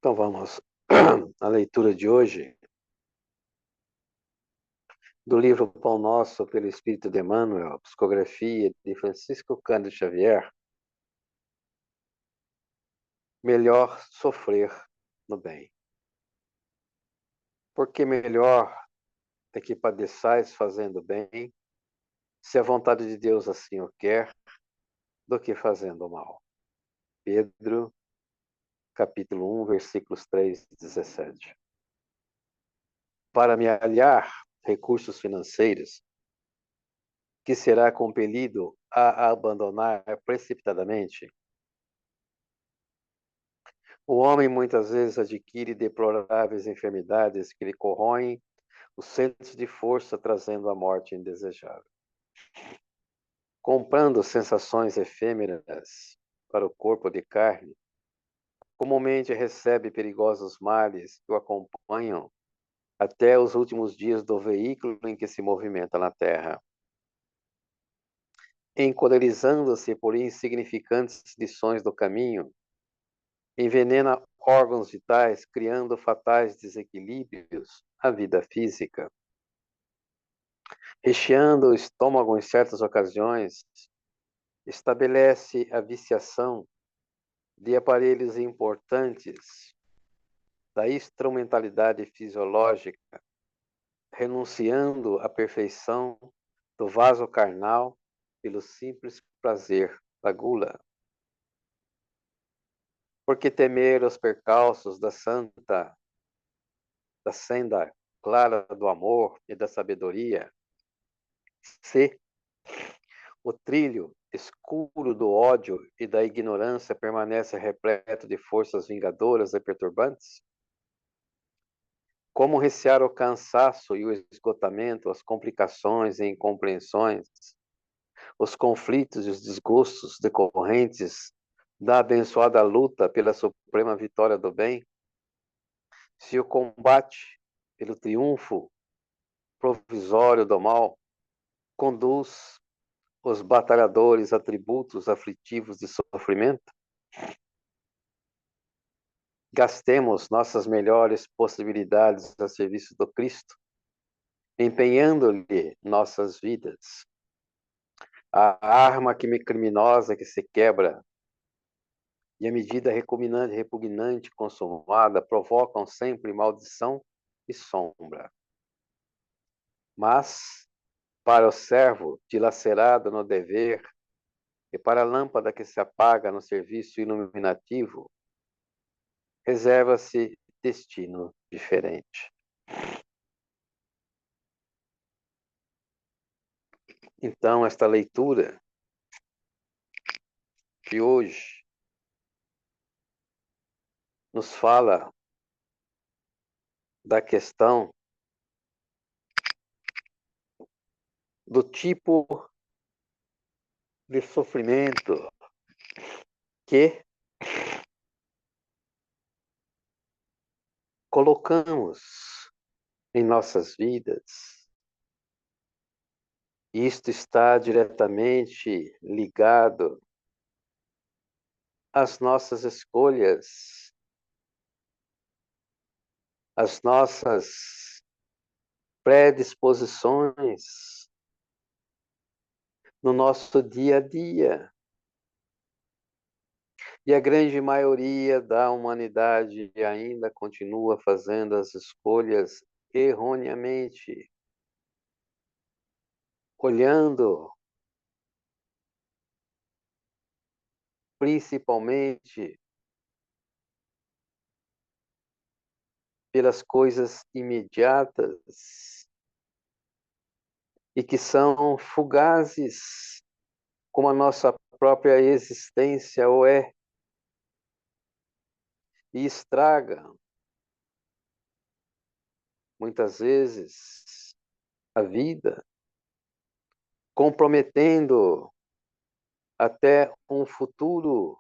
Então vamos à leitura de hoje do livro Pão Nosso pelo Espírito de Emmanuel, psicografia de Francisco Cândido Xavier. Melhor sofrer no bem. Porque melhor é que padeçais fazendo bem, se a vontade de Deus assim o quer, do que fazendo mal. Pedro, capítulo 1, versículos 3 e 17. Para me aliar recursos financeiros, que será compelido a abandonar precipitadamente, o homem muitas vezes adquire deploráveis enfermidades que lhe corroem os centros de força, trazendo a morte indesejável. Comprando sensações efêmeras para o corpo de carne, comumente recebe perigosos males que o acompanham até os últimos dias do veículo em que se movimenta na terra. Encolerizando-se por insignificantes lições do caminho, envenena órgãos vitais, criando fatais desequilíbrios à vida física. Recheando o estômago em certas ocasiões, estabelece a viciação de aparelhos importantes da instrumentalidade fisiológica, renunciando à perfeição do vaso carnal pelo simples prazer da gula. Porque temer os percalços da senda clara do amor e da sabedoria, se o trilho escuro do ódio e da ignorância permanece repleto de forças vingadoras e perturbantes? Como recear o cansaço e o esgotamento, as complicações e incompreensões, os conflitos e os desgostos decorrentes da abençoada luta pela suprema vitória do bem, se o combate pelo triunfo provisório do mal conduz os batalhadores a tributos aflitivos de sofrimento? Gastemos nossas melhores possibilidades a serviço do Cristo, empenhando-lhe nossas vidas. A arma criminosa que se quebra e a medida repugnante consumada provocam sempre maldição e sombra. Mas, para o servo dilacerado no dever e para a lâmpada que se apaga no serviço iluminativo, reserva-se destino diferente. Então, esta leitura de hoje nos fala da questão do tipo de sofrimento que colocamos em nossas vidas. Isto está diretamente ligado às nossas escolhas, às nossas predisposições no nosso dia a dia. E a grande maioria da humanidade ainda continua fazendo as escolhas erroneamente, olhando principalmente pelas coisas imediatas e que são fugazes, como a nossa própria existência o é, e estragam muitas vezes a vida, comprometendo até um futuro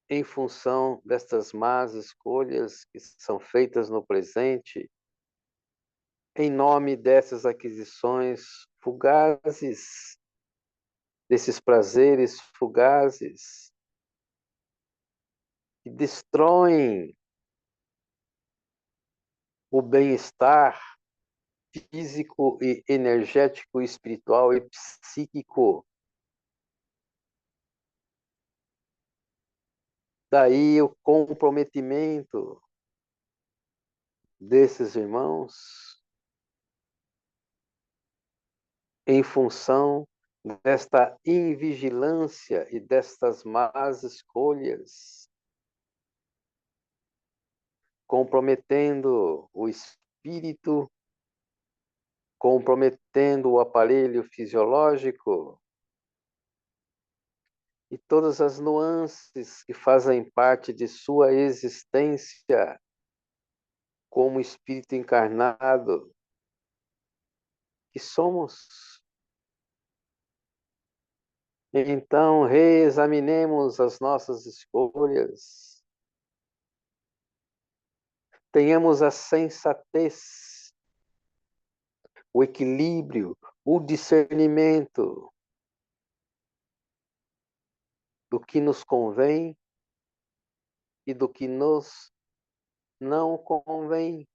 em função destas más escolhas que são feitas no presente, em nome dessas aquisições fugazes, desses prazeres fugazes, que destroem o bem-estar físico e energético, espiritual e psíquico. Daí o comprometimento desses irmãos em função desta invigilância e destas más escolhas, comprometendo o espírito, comprometendo o aparelho fisiológico e todas as nuances que fazem parte de sua existência como espírito encarnado que somos. Então, reexaminemos as nossas escolhas, tenhamos a sensatez, o equilíbrio, o discernimento do que nos convém e do que nos não convém,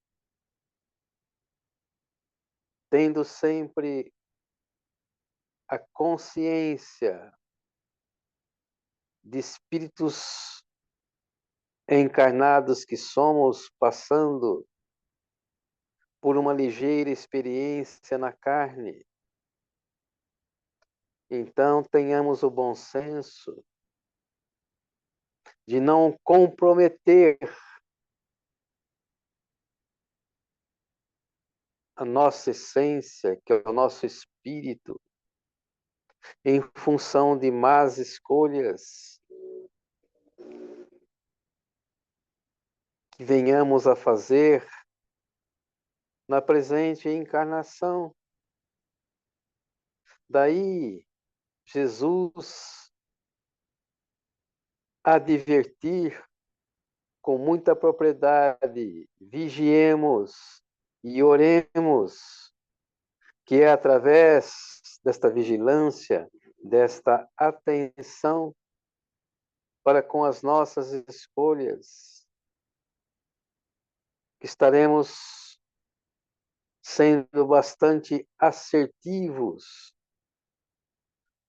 tendo sempre a consciência de espíritos encarnados que somos, passando por uma ligeira experiência na carne. Então, tenhamos o bom senso de não comprometer a nossa essência, que é o nosso espírito, em função de más escolhas que venhamos a fazer na presente encarnação. Daí, Jesus advertir com muita propriedade: vigiemos e oremos, que é através desta vigilância, desta atenção para com as nossas escolhas, que estaremos sendo bastante assertivos,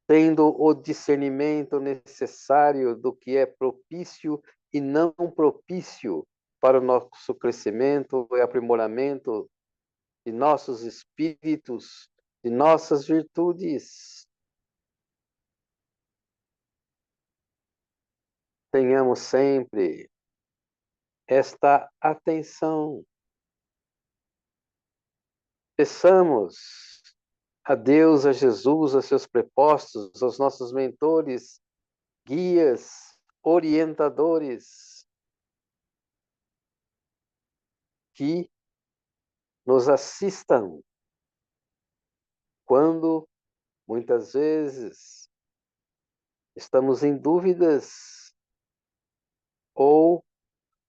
tendo o discernimento necessário do que é propício e não propício para o nosso crescimento e aprimoramento de nossos espíritos, de nossas virtudes. Tenhamos sempre esta atenção. Peçamos a Deus, a Jesus, a seus prepostos, aos nossos mentores, guias, orientadores, que nos assistam quando, muitas vezes, estamos em dúvidas ou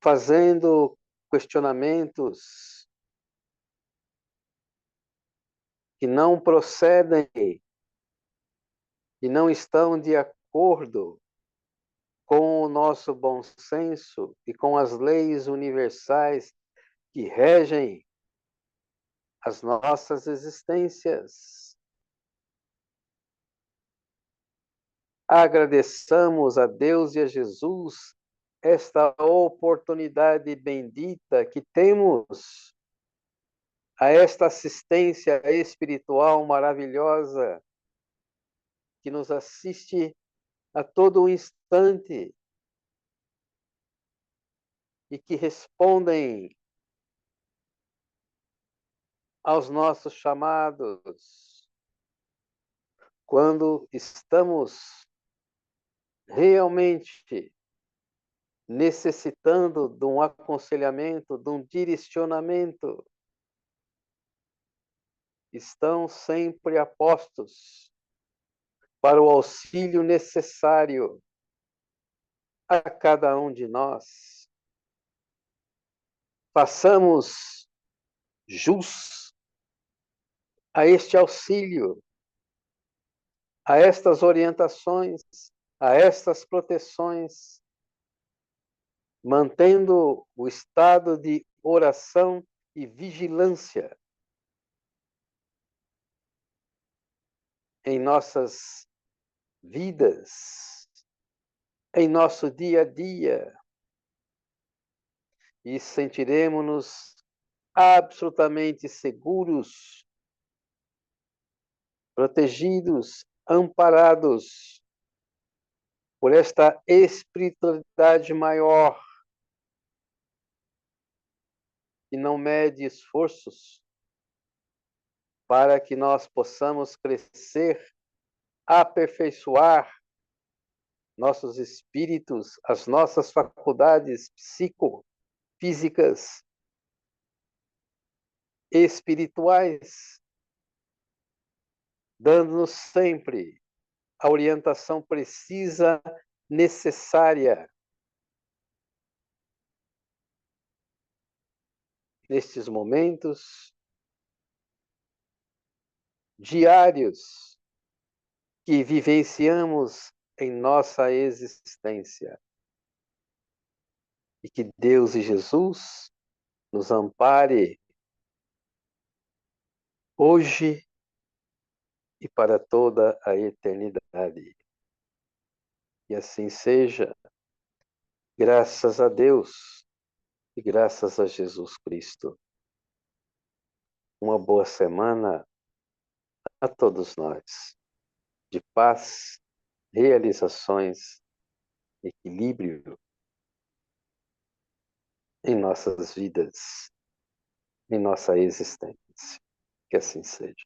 fazendo questionamentos que não procedem e não estão de acordo com o nosso bom senso e com as leis universais que regem as nossas existências. Agradeçamos a Deus e a Jesus esta oportunidade bendita que temos, a esta assistência espiritual maravilhosa que nos assiste a todo instante e que respondem aos nossos chamados quando estamos realmente necessitando de um aconselhamento, de um direcionamento. Estão sempre a postos para o auxílio necessário a cada um de nós. Façamos jus a este auxílio, a estas orientações, a estas proteções, mantendo o estado de oração e vigilância em nossas vidas, em nosso dia a dia, e sentiremos-nos absolutamente seguros, protegidos, amparados por esta espiritualidade maior, que não mede esforços para que nós possamos crescer, aperfeiçoar nossos espíritos, as nossas faculdades psicofísicas, espirituais, dando-nos sempre a orientação precisa, necessária, nestes momentos diários que vivenciamos em nossa existência. E que Deus e Jesus nos ampare hoje e para toda a eternidade. E assim seja, graças a Deus e graças a Jesus Cristo. Uma boa semana a todos nós, de paz, realizações, equilíbrio em nossas vidas, em nossa existência. Que assim seja.